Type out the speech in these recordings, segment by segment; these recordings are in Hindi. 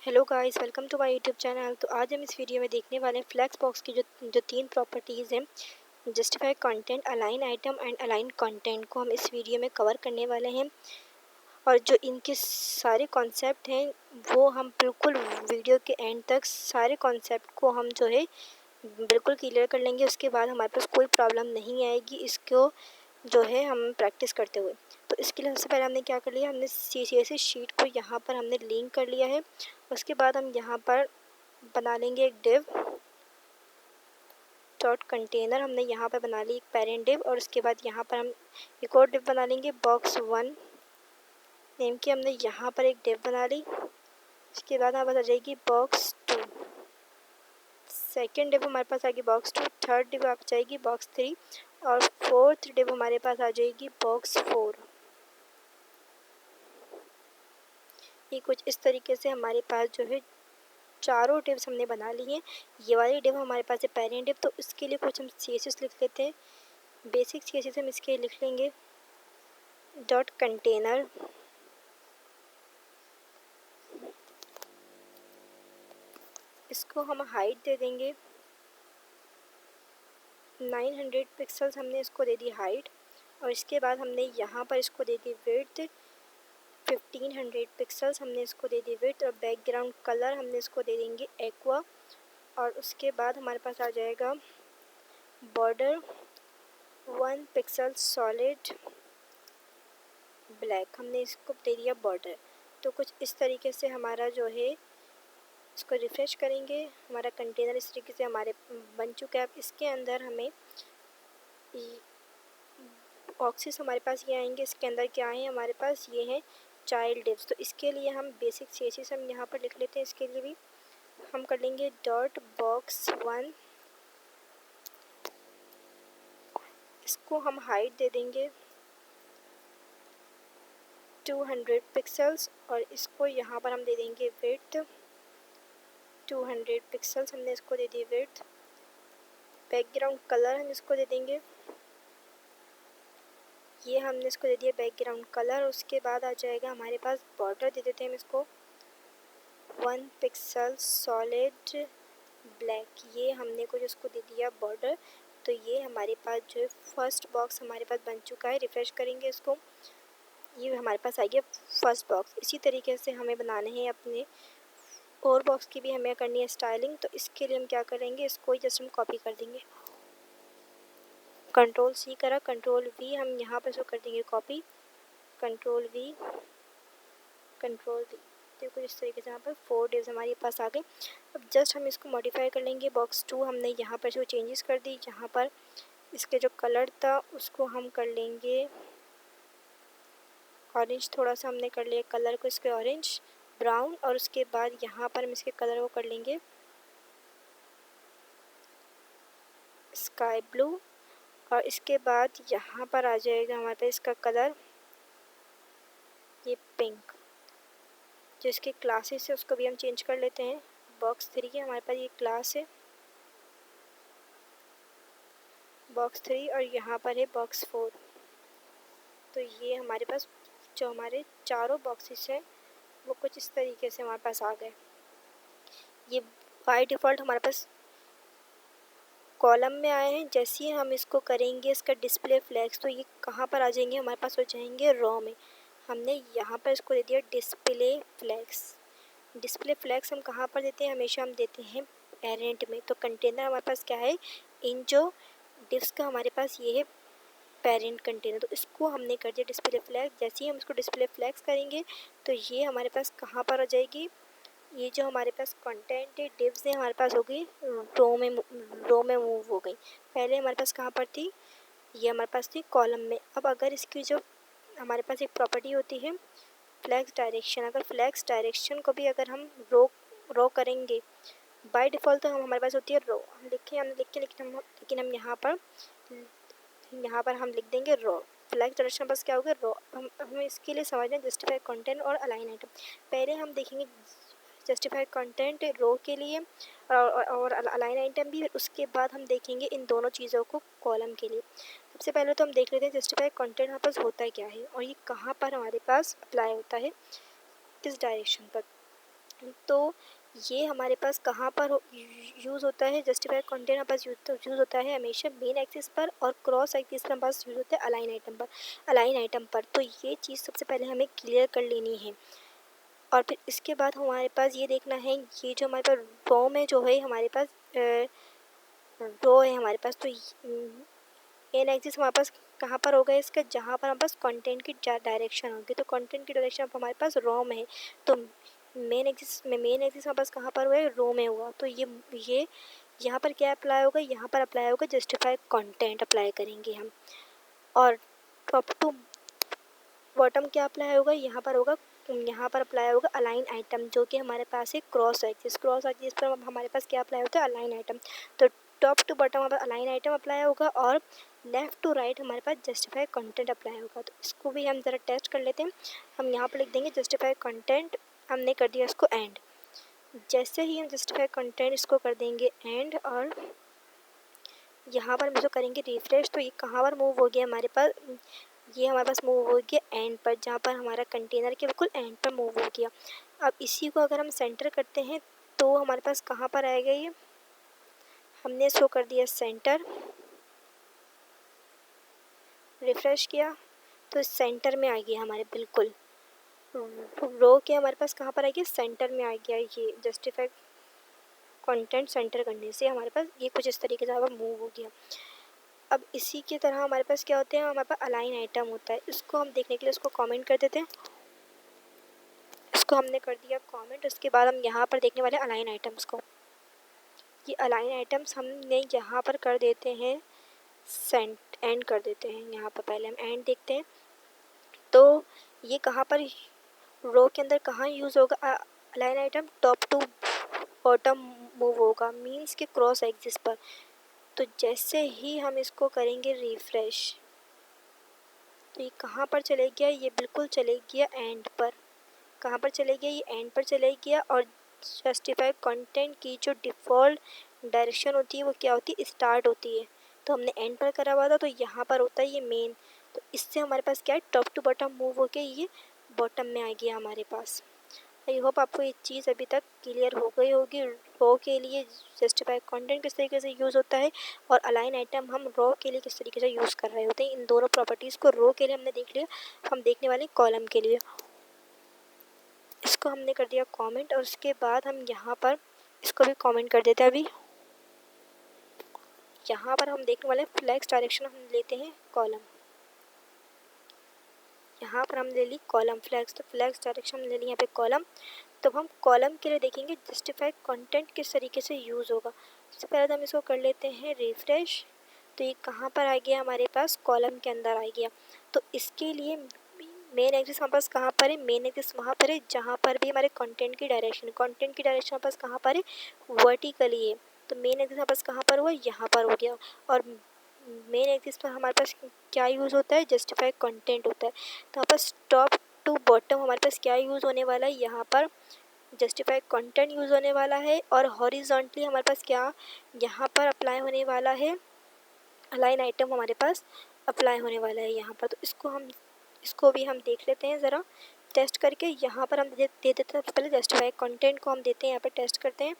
Hello guys, welcome to my YouTube channel. तो आज हम इस वीडियो में देखने वाले हैं फ्लेक्स बॉक्स की जो तीन प्रॉपर्टीज़ हैं, justify content, align item and align content को हम इस वीडियो में कवर करने वाले हैं। और जो इनके सारे कॉन्सेप्ट हैं वो हम बिल्कुल वीडियो के एंड तक सारे कॉन्सेप्ट को हम जो है बिल्कुल क्लियर कर लेंगे। उसके बाद हमारे पास कोई प्रॉब्लम नहीं आएगी इसको जो है हम प्रैक्टिस करते हुए। तो इसके लिए सबसे पहले हमने क्या कर लिया, हमने CSS शीट को यहाँ पर हमने लिंक कर लिया है। उसके बाद हम यहाँ पर बना लेंगे एक डिव डॉट कंटेनर। हमने यहाँ पर बना ली एक पेरेंट डिव, और उसके बाद यहाँ पर हम एक और डिव बना लेंगे box1 नेम की। हमने यहाँ पर एक डिव बना ली। उसके बाद हमारे पास आ जाएगी box2, सेकेंड डिव हमारे पास आएगी box2, थर्ड डिव आ जाएगी box3 और फोर्थ डिव हमारे पास आ जाएगी box4। ये कुछ इस तरीके से हमारे पास जो है चारों डिव्स हमने बना ली हैं। ये वाली डिव हमारे पास है पेरेंट डिव, तो इसके लिए कुछ हम CSS लिख लेते हैं। बेसिक CSS हम इसके लिख लेंगे डॉट कंटेनर, इसको हम हाइट दे देंगे 900 पिक्सल्स, हमने इसको दे दी हाइट। और इसके बाद हमने यहाँ पर इसको दे दी विड्थ 1500 पिक्सल्स, हमने इसको दे दी विड्थ। और बैकग्राउंड कलर हमने इसको दे देंगे एक्वा। और उसके बाद हमारे पास आ जाएगा बॉर्डर 1 पिक्सल सॉलिड ब्लैक, हमने इसको दे दिया बॉर्डर। तो कुछ इस तरीके से हमारा जो है, इसको रिफ़्रेश करेंगे, हमारा कंटेनर इस तरीके से हमारे बन चुका है। अब इसके अंदर हमें बॉक्सेस हमारे पास ये आएंगे। इसके अंदर क्या है हमारे पास, ये हैं चाइल्ड डिव्स। तो इसके लिए हम बेसिक CSS हम यहाँ पर लिख लेते हैं। इसके लिए भी हम कर लेंगे डॉट box1, इसको हम हाइट दे देंगे 200 पिक्सल्स, और इसको यहाँ पर हम दे देंगे विड्थ 200 पिक्सल्स, हमने इसको दे दी विड्थ। बैकग्राउंड कलर हम इसको दे देंगे, ये हमने इसको दे दिया बैकग्राउंड कलर। उसके बाद आ जाएगा हमारे पास बॉर्डर, दे देते हैं हम इसको 1 पिक्सल सॉलिड ब्लैक, ये हमने कुछ इसको दे दिया बॉर्डर। तो ये हमारे पास जो है फर्स्ट बॉक्स हमारे पास बन चुका है। रिफ़्रेश करेंगे इसको, ये हमारे पास आ गया फर्स्ट बॉक्स। इसी तरीके से हमें बनाने हैं अपने और बॉक्स की भी हमें करनी है स्टाइलिंग। तो इसके लिए हम क्या करेंगे, इसको जस्ट हम कॉपी कर देंगे, Ctrl+C करा, Ctrl+V, हम यहाँ पर इसको कर देंगे कॉपी, Ctrl+V, Ctrl+V। तो कुछ इस तरीके से यहाँ पर 4 डिव्स हमारे पास आ गए। अब जस्ट हम इसको मॉडिफाई कर लेंगे। box2 हमने यहाँ पर जो चेंजेस कर दी, यहाँ पर इसके जो कलर था उसको हम कर लेंगे ऑरेंज, थोड़ा सा हमने कर लिया कलर को इसके ऑरेंज ब्राउन। और उसके बाद यहाँ पर हम इसके कलर को कर लेंगे स्काई ब्लू। और इसके बाद यहाँ पर आ जाएगा हमारे पास इसका कलर ये पिंक। जो इसके क्लासेस है उसको भी हम चेंज कर लेते हैं। box3 के हमारे पास ये क्लास है box3, और यहाँ पर है box4। तो ये हमारे पास जो हमारे चारों बॉक्सेस हैं वो कुछ इस तरीके से हमारे पास आ गए। ये बाय डिफ़ॉल्ट हमारे पास कॉलम में आए हैं। जैसे ही हम इसको करेंगे इसका डिस्प्ले फ्लैग्स, तो ये कहाँ पर आ जाएंगे, हमारे पास हो जाएंगे रॉ में। हमने यहाँ पर इसको दे दिया डिस्प्ले फ्लैग्स। डिस्प्ले फ्लैग्स हम कहाँ पर देते हैं, हमेशा हम देते हैं पेरेंट में। तो कंटेनर हमारे पास क्या है, इन जो डिव्स का हमारे पास ये है पेरेंट कंटेनर, तो इसको हमने कर दिया डिस्प्ले फ्लैग। जैसे ही हम इसको डिस्प्ले फ्लैग्स करेंगे तो ये हमारे पास कहाँ पर आ जाएगी, ये जो हमारे पास कंटेंट है डिव्स है हमारे पास हो गई रो में मूव हो गई। पहले हमारे पास कहाँ पर थी, ये हमारे पास थी कॉलम में। अब अगर इसकी जो हमारे पास एक प्रॉपर्टी होती है फ्लैग्स डायरेक्शन, अगर फ्लैग्स डायरेक्शन को भी अगर हम रो करेंगे, बाय डिफ़ॉल्ट तो हम हमारे पास होती है रो, हमने लिखे लेकिन हम यहाँ पर हम लिख देंगे रो। फ्लैग डायरेक्शन बस क्या होगा, रो। हम इसके लिए समझना जस्टिफाई कंटेंट और अलाइन आइटम। पहले हम देखेंगे जस्टिफाई कंटेंट रो के लिए और अलाइन आइटम भी, उसके बाद हम देखेंगे इन दोनों चीज़ों को कॉलम के लिए। सबसे पहले तो हम देख लेते हैं जस्टिफाई कंटेंट हमारे पास होता है क्या है और ये कहाँ पर हमारे पास अप्लाई होता है, किस डायरेक्शन पर। तो ये हमारे पास कहाँ पर यूज़ होता है, जस्टिफाइड कंटेंट हमारे पास यूज़ होता है हमेशा मेन एक्सिस पर, और क्रॉस एक्सिस पर हमारे पास यूज़ होता है अलाइन आइटम पर। तो ये चीज़ सबसे पहले हमें क्लियर कर लेनी है। और फिर इसके बाद हमारे पास ये देखना है, ये जो हमारे पास रो में जो है हमारे पास रो है हमारे पास, तो मेन एक्सिस हमारे पास कहाँ पर होगा इसका, जहाँ पर हमारे पास कंटेंट की डायरेक्शन होगी। तो कंटेंट की डायरेक्शन हमारे पास रो में है, तो मेन एक्सिस हमारे पास कहाँ पर हुआ है, रो में हुआ। तो ये यहाँ पर क्या अप्लाई होगा, यहाँ पर अप्लाई होगा जस्टिफाइड कंटेंट अप्लाई करेंगे हम। और टॉप टू बॉटम क्या अप्लाई होगा, यहाँ पर होगा, यहाँ पर अप्लाई होगा अलाइन आइटम, जो कि हमारे पास है क्रॉस एक्सिस पर हमारे पास क्या अप्लाई होता है, अलाइन आइटम। तो टॉप टू बॉटम हमारे अलाइन आइटम अप्लाई होगा, और लेफ़्ट टू राइट हमारे पास जस्टिफाइड कंटेंट अप्लाई होगा। तो इसको भी हम ज़रा टेस्ट कर लेते हैं। हम यहाँ पर लिख देंगे जस्टिफाइड कंटेंट, हमने कर दिया इसको एंड। जैसे ही हम जस्टिफाइड कंटेंट इसको कर देंगे एंड, और यहाँ पर हम इसको करेंगे रिफ्रेश, तो ये कहाँ पर मूव हो गया हमारे पास, ये हमारे पास मूव हो गया एंड पर, जहाँ पर हमारा कंटेनर के बिल्कुल एंड पर मूव हो गया। अब इसी को अगर हम सेंटर करते हैं तो हमारे पास कहाँ पर आएगा, ये हमने इसको कर दिया सेंटर, रिफ्रेश किया तो सेंटर में आ गया हमारे बिल्कुल। रो के हमारे पास कहाँ पर आ गया, सेंटर में आ गया। ये जस्टिफाइड कंटेंट सेंटर करने से हमारे पास ये कुछ इस तरीके से मूव हो गया। अब इसी की तरह हमारे पास क्या होते हैं, हमारे पास अलाइन आइटम होता है। इसको हम देखने के लिए इसको कमेंट कर देते हैं। इसको हमने कर दिया कमेंट। उसके बाद हम यहाँ पर देखने वाले अलाइन आइटम्स को। ये अलाइन आइटम्स हमने यहाँ पर कर देते हैं एंड कर देते हैं। यहाँ पर पहले हम एंड देखते हैं, तो ये कहाँ पर रो के अंदर कहाँ यूज़ होगा align item, top to bottom move होगा, मीन्स के क्रॉस एक्सिस पर। तो जैसे ही हम इसको करेंगे रिफ्रेश, तो ये कहाँ पर चले गया, ये बिल्कुल चले गया एंड पर। कहाँ पर चले गया, ये एंड पर चले गया। और जस्टिफाइड कंटेंट की जो डिफ़ॉल्ट डायरेक्शन होती है वो क्या होती है, स्टार्ट होती है। तो हमने एंड पर करा हुआ था, तो यहाँ पर होता है ये मेन। तो इससे हमारे पास क्या है, टॉप टू बॉटम मूव होके ये बॉटम में आ गया हमारे पास। आई होप आपको ये चीज़ अभी तक क्लियर हो गई होगी। रो के लिए जस्टिफाइड कंटेंट किस तरीके से यूज़ होता है, और अलाइन आइटम हम रो के लिए किस तरीके से यूज़ कर रहे होते हैं। इन दोनों प्रॉपर्टीज़ को रो के लिए हमने देख लिया, हम देखने वाले कॉलम के लिए। इसको हमने कर दिया कमेंट, और उसके बाद हम यहाँ पर इसको भी कमेंट कर देते हैं। अभी यहाँ पर हम देखने वाले फ्लेक्स डायरेक्शन हम लेते हैं कॉलम। यहाँ पर हम ले ली कॉलम फ्लेक्स, तो फ्लेक्स डायरेक्शन हम ले ली यहाँ पे कॉलम। तो हम कॉलम के लिए देखेंगे जस्टिफाइड कंटेंट किस तरीके से यूज़ होगा। सबसे पहले तो हम इसको कर लेते हैं रिफ्रेश, तो ये कहाँ पर आ गया हमारे पास, कॉलम के अंदर आ गया। तो इसके लिए मेन एक्सिस हमारे पास कहाँ पर है, मेन एक्सिस वहाँ पर है जहाँ पर भी हमारे कंटेंट की डायरेक्शन हमारे पास कहाँ पर है, वर्टिकली है। तो मेन एक्सिस हमारे पास कहाँ पर हुआ, यहाँ पर हो गया। और मेन एक्सिस पर हमारे पास क्या यूज़ होता है, जस्टिफाइड कंटेंट होता है। तो यहाँ पर टॉप टू बॉटम हमारे पास क्या यूज़ होने वाला है, यहाँ पर जस्टिफाइड कंटेंट यूज़ होने वाला है। और हॉरिजॉन्टली हमारे पास क्या यहाँ पर अप्लाई होने वाला है, अलाइन आइटम हमारे पास अप्लाई होने वाला है यहाँ पर। तो इसको भी हम देख लेते हैं ज़रा टेस्ट करके। यहाँ पर हम दे देते हैं सबसे पहले जस्टिफाइड कंटेंट को हम देते हैं, यहाँ पर टेस्ट करते हैं।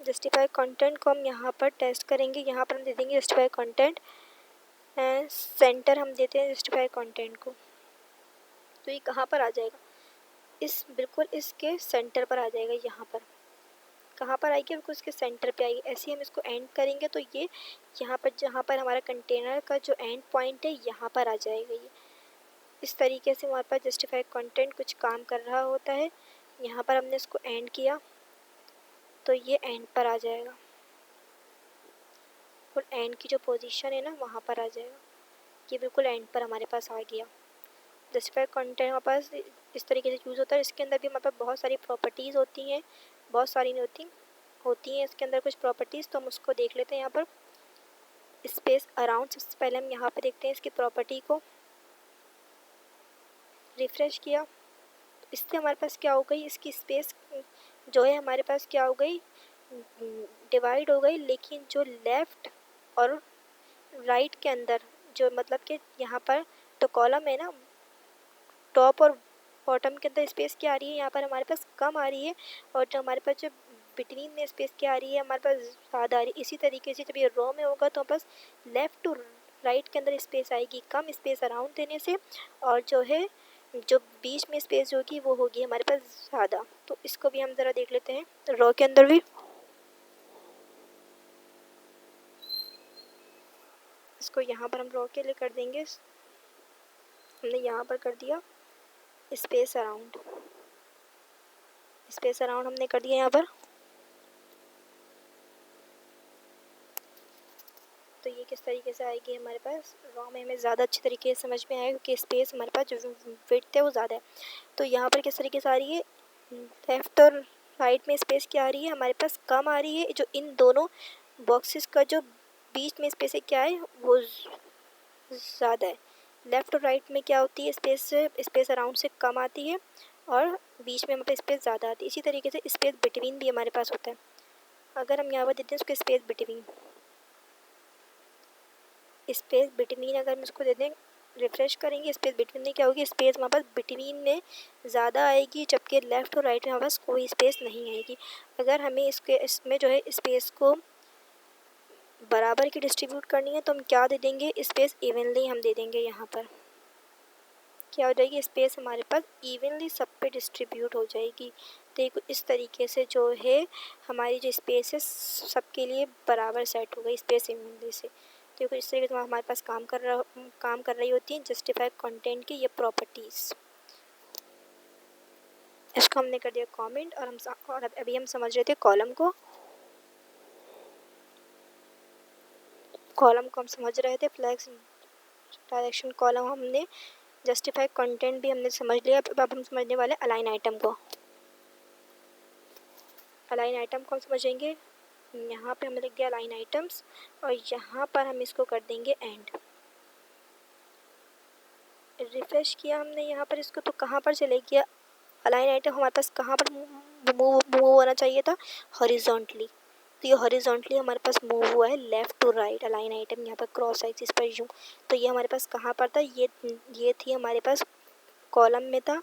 जस्टिफाइड कंटेंट को हम यहाँ पर टेस्ट करेंगे। यहाँ पर हम दे देंगे जस्टिफाइड कंटेंट सेंटर, हम देते हैं जस्टिफाइड कंटेंट को। तो ये कहाँ पर आ जाएगा, बिल्कुल इसके सेंटर पर आ जाएगा। यहाँ पर कहाँ पर आएगी, बिल्कुल इसके सेंटर पे आएगी। ऐसे ही हम इसको एंड करेंगे, तो ये यहाँ पर जहाँ पर हमारा कंटेनर का जो एंड पॉइंट है यहाँ पर आ जाएगा। ये इस तरीके से हमारे पास जस्टिफाइड कंटेंट कुछ काम कर रहा होता है। यहाँ पर हमने इसको एंड किया, तो ये एंड पर आ जाएगा। और एंड की जो पोजीशन है ना, वहाँ पर आ जाएगा। ये बिल्कुल एंड पर हमारे पास आ गया। जस्टिफाइड कंटेंट हमारे पास इस तरीके से यूज़ होता है। इसके अंदर भी हमारे पास बहुत सारी प्रॉपर्टीज़ होती हैं, बहुत सारी नहीं होती हैं इसके अंदर कुछ प्रॉपर्टीज़। तो हम उसको देख लेते हैं। यहाँ पर स्पेस अराउंड, सबसे पहले हम यहाँ पर देखते हैं इसकी प्रॉपर्टी को। रिफ्रेश किया, तो इससे हमारे पास क्या हो गई, इसकी स्पेस जो है हमारे पास क्या हो गई, डिवाइड हो गई। लेकिन जो लेफ़्ट और राइट के अंदर जो मतलब कि यहाँ पर तो कॉलम है ना, टॉप और बॉटम के अंदर स्पेस क्या आ रही है, यहाँ पर हमारे पास कम आ रही है, और जो हमारे पास जो बिटवीन में स्पेस क्या आ रही है, हमारे पास ज़्यादा आ रही है। इसी तरीके से जब ये रो में होगा तो बस लेफ़्ट टू राइट के अंदर स्पेस आएगी कम, स्पेस अराउंड देने से, और जो है जो बीच में स्पेस होगी वो होगी हमारे पास ज़्यादा। तो इसको भी हम ज़रा देख लेते हैं रो के अंदर भी। इसको यहाँ पर हम रो के लिए कर देंगे, हमने यहाँ पर कर दिया स्पेस अराउंड, स्पेस अराउंड हमने कर दिया यहाँ पर। तो ये किस तरीके से आएगी हमारे पास रॉ में, हमें ज़्यादा अच्छी तरीके से समझ में आएगा क्योंकि स्पेस हमारे पास जो विड्थ है वो ज़्यादा है। तो यहाँ पर किस तरीके से आ रही है, लेफ़्ट और राइट में स्पेस क्या आ रही है हमारे पास कम आ रही है, जो इन दोनों बॉक्सेस का जो बीच में स्पेस है क्या है वो ज़्यादा है। लेफ़्ट और राइट में क्या होती है, स्पेस अराउंड से कम आती है, और बीच में हमारे पास स्पेस ज़्यादा आती है। इसी तरीके से स्पेस बिटवीन भी हमारे पास होता है। अगर हम यहाँ पर देते हैं उसको स्पेस बिटवीन, स्पेस बिटवीन अगर हम इसको दे दें, रिफ्रेश करेंगे, स्पेस बिटवीन में क्या होगी, स्पेस हमारे पास बिटवीन में ज़्यादा आएगी, जबकि लेफ़्ट और राइट में हमारे पास कोई स्पेस नहीं आएगी। अगर हमें इसमें जो है स्पेस को बराबर की डिस्ट्रीब्यूट करनी है तो हम क्या दे देंगे, स्पेस इवनली हम दे देंगे। यहाँ पर क्या हो जाएगी, स्पेस हमारे पास इवनली सब पे डिस्ट्रीब्यूट हो जाएगी। तो इस तरीके से जो है हमारी जो स्पेस है सबके लिए बराबर सेट हो गई स्पेस इवनली से। तो इस तरीके से हमारे पास काम कर रही होती है जस्टिफाई कंटेंट की ये प्रॉपर्टीज़। इसको हमने कर दिया कमेंट, और अभी हम समझ रहे थे कॉलम को हम समझ रहे थे, फ्लैग्स डायरेक्शन कॉलम हमने, जस्टिफाई कंटेंट भी हमने समझ लिया। अब हम समझने वाले अलाइन आइटम को। अलाइन आइटम को हम समझेंगे, यहाँ पे हमने लिख दिया अलाइन आइटम्स, और यहाँ पर हम इसको कर देंगे एंड। रिफ्रेश किया हमने यहाँ पर इसको, तो कहाँ पर चले गया अलाइन आइटम हमारे पास, कहाँ पर मूव होना चाहिए था, हॉरिजॉन्टली। तो ये हॉरिजॉन्टली हमारे पास मूव हुआ है left to right align item, यहाँ पर क्रॉस एक्सिस पर यूँ। तो ये हमारे पास कहाँ पर था, ये थी हमारे पास कॉलम में था।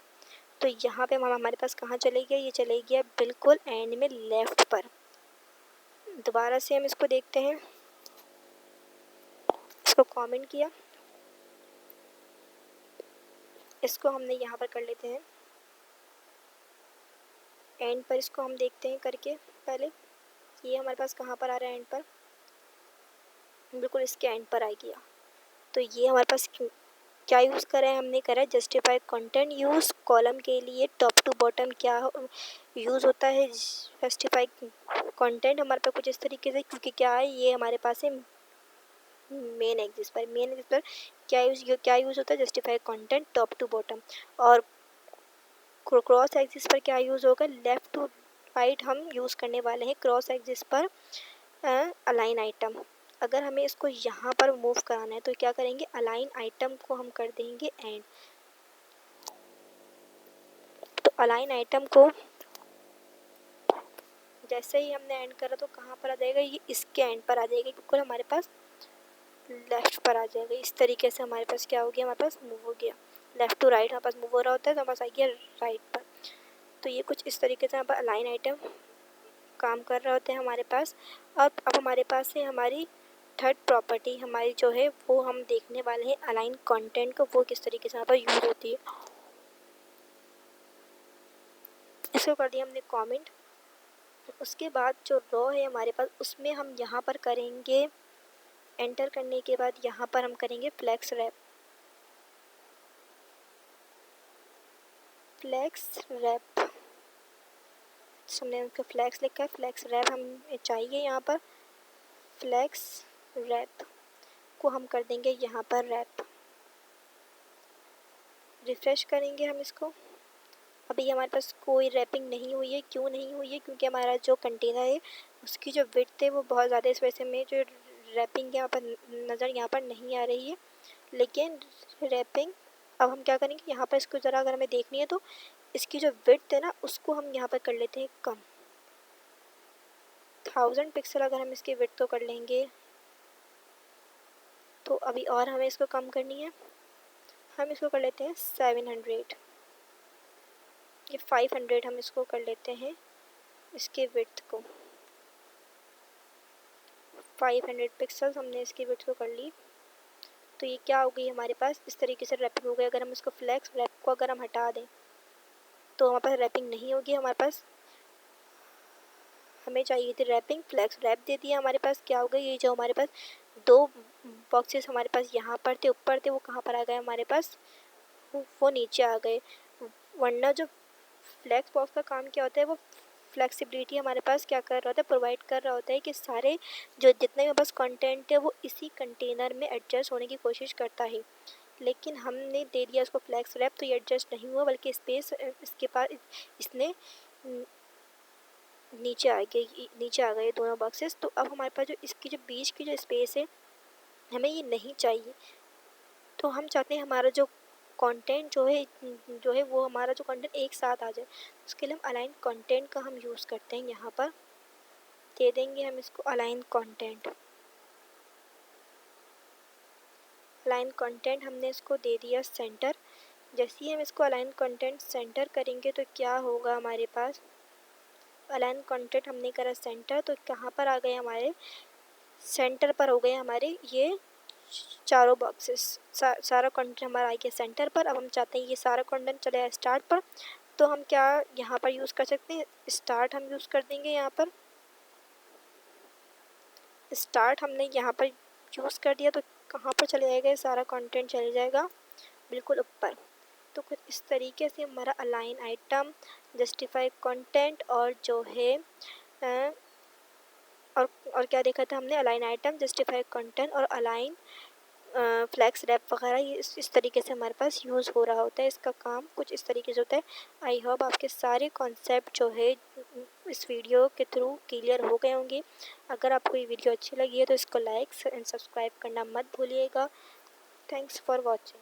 तो यहाँ पे हमारे पास कहाँ चले गया, ये चले गया बिल्कुल एंड में लेफ़्ट पर। दोबारा से हम इसको देखते हैं, इसको कमेंट किया, इसको हमने यहाँ पर कर लेते हैं एंड पर। इसको हम देखते हैं करके पहले, ये हमारे पास कहाँ पर आ रहा है एंड पर, बिल्कुल इसके एंड पर आ गया। तो ये हमारे पास क्या यूज़ करा है, हमने करा है जस्टिफाई कंटेंट यूज़। कॉलम के लिए टॉप टू बॉटम क्या यूज़ होता है, जस्टिफाई कंटेंट हमारे पास कुछ इस तरीके से, क्योंकि क्या है ये हमारे पास है मेन एक्सिस पर क्या यूज़ होता है, justify content top to bottom. और क्रॉस एक्सिस पर क्या यूज़ होगा, लेफ़्ट टू राइट हम यूज़ करने वाले हैं क्रॉस एक्सिस पर अलाइन आइटम। अगर हमें इसको यहाँ पर मूव कराना है तो क्या करेंगे, अलाइन आइटम को हम कर देंगे एंड। तो अलाइन आइटम को जैसे ही हमने एंड करा तो कहाँ पर आ जाएगा, ये इसके एंड पर आ जाएगा, बिल्कुल हमारे पास लेफ़्ट पर आ जाएगा। इस तरीके से हमारे पास क्या हो गया, हमारे पास मूव हो गया लेफ़्ट टू राइट, हमारे पास मूव हो रहा होता है तो हमारे पास आ गया राइट पर। तो ये कुछ इस तरीके से यहाँ पर अलाइन आइटम काम कर रहे होते हैं हमारे पास। अब हमारे पास है हमारी थर्ड प्रॉपर्टी, हमारी जो है वो हम देखने वाले हैं अलाइन कंटेंट को, वो किस तरीके से यहाँ पर यूज़ होती है। इसको कर दिया हमने कमेंट। उसके बाद जो रो है हमारे पास उसमें हम यहाँ पर करेंगे, एंटर करने के बाद यहाँ पर हम करेंगे फ्लेक्स रैप। हमने उनका फ्लैक्स लिखा है, फ्लैक्स रैप हमें चाहिए यहाँ पर। फ्लैक्स रैप को हम कर देंगे यहाँ पर रैप। रिफ्रेश करेंगे हम इसको, अभी हमारे पास कोई रैपिंग नहीं हुई है। क्यों नहीं हुई है, क्योंकि हमारा जो कंटेनर है उसकी जो विड्थ है वो बहुत ज़्यादा, इस वजह से हमें जो रैपिंग यहाँ पर नज़र यहाँ पर नहीं आ रही है। लेकिन रैपिंग अब हम क्या करेंगे, यहाँ पर इसको ज़रा अगर हमें देखनी है तो इसकी जो विड्थ है ना उसको हम यहाँ पर कर लेते हैं कम। 1000 पिक्सल अगर हम इसकी विड्थ तो कर लेंगे, तो अभी और हमें इसको कम करनी है, हम इसको कर लेते हैं 700। ये 500 हम इसको कर लेते हैं, इसके विड्थ को 500 पिक्सल्स हमने इसकी विड्थ को कर ली। तो ये क्या हो गई हमारे पास, इस तरीके से रैपिंग हो गई। अगर हम इसको फ्लैक्स रैप को अगर हम हटा दें तो हमारे पास रैपिंग नहीं होगी। हमारे पास हमें चाहिए थी रैपिंग, फ्लैक्स रैप दे दिया हमारे पास। क्या हो गई, ये जो हमारे पास 2 बॉक्सेस हमारे पास यहाँ पर थे, ऊपर थे, वो कहाँ पर आ गए हमारे पास, वो नीचे आ गए। वरना जो फ्लैक्स बॉक्स का काम क्या होता है, वो फ्लेक्सिबिलिटी हमारे पास क्या कर रहा होता है, प्रोवाइड कर रहा होता है कि सारे जो जितने भी बस कंटेंट है वो इसी कंटेनर में एडजस्ट होने की कोशिश करता है। लेकिन हमने दे दिया उसको फ्लैक्स रैप, तो ये एडजस्ट नहीं हुआ, बल्कि स्पेस इसके पास इसने नीचे आ गए दोनों बॉक्सेस। तो अब हमारे पास जो इसकी जो बीच की जो स्पेस है, हमें ये नहीं चाहिए। तो हम चाहते हैं हमारा जो कंटेंट जो है वो हमारा जो कंटेंट एक साथ आ जाए। उसके लिए हम अलाइन कंटेंट का हम यूज़ करते हैं। यहाँ पर दे देंगे हम इसको अलाइन कंटेंट। अलाइन कंटेंट हमने इसको दे दिया सेंटर। जैसे ही हम इसको अलाइन कंटेंट सेंटर करेंगे तो क्या होगा हमारे पास, अलाइन कंटेंट हमने करा सेंटर, तो कहाँ पर आ गए हमारे, सेंटर पर हो गए हमारे ये चारों बॉक्सेस। सारा कंटेंट हमारा आ गया सेंटर पर। अब हम चाहते हैं ये सारा कंटेंट चले जाए स्टार्ट पर। तो हम क्या यहाँ पर यूज़ कर सकते हैं, स्टार्ट हम यूज़ कर देंगे। यहाँ पर स्टार्ट हमने यहाँ पर यूज़ कर दिया, तो कहाँ पर चले जाएगा, ये सारा कंटेंट चले जाएगा बिल्कुल ऊपर। तो कुछ इस तरीके से हमारा अलाइन आइटम, जस्टिफाई कंटेंट और जो है और क्या देखा था हमने, अलाइन आइटम, जस्टिफाई कंटेंट और अलाइन फ्लैक्स रैप वगैरह। ये इस तरीके से हमारे पास यूज़ हो रहा होता है। इसका काम कुछ इस तरीके से होता है। आई होप आपके सारे कॉन्सेप्ट जो है इस वीडियो के थ्रू क्लियर हो गए होंगे। अगर आपको ये वीडियो अच्छी लगी है तो इसको लाइक एंड सब्सक्राइब करना मत भूलिएगा। Thanks for watching.